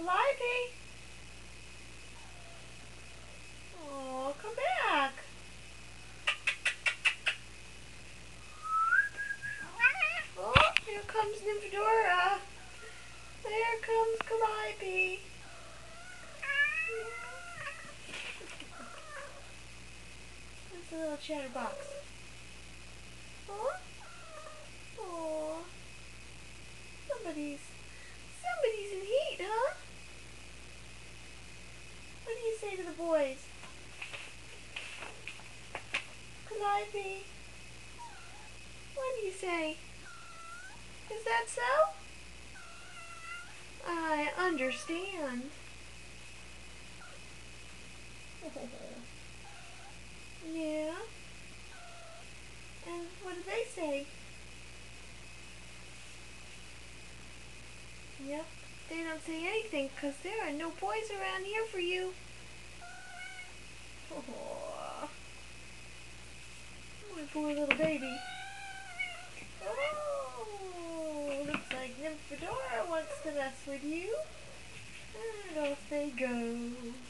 Calliope. Oh, come back. Oh, here comes Nymphadora. There comes Calliope. That's a little chatterbox. Huh? Oh, somebody's in heat, huh? What do you say to the boys? Calliope, what do you say? Is that so? I understand. Yeah? And what do they say? Yep, they don't say anything because there are no boys around here for you. Oh, my poor little baby. Oh, looks like Nymphadora wants to mess with you. And off they go.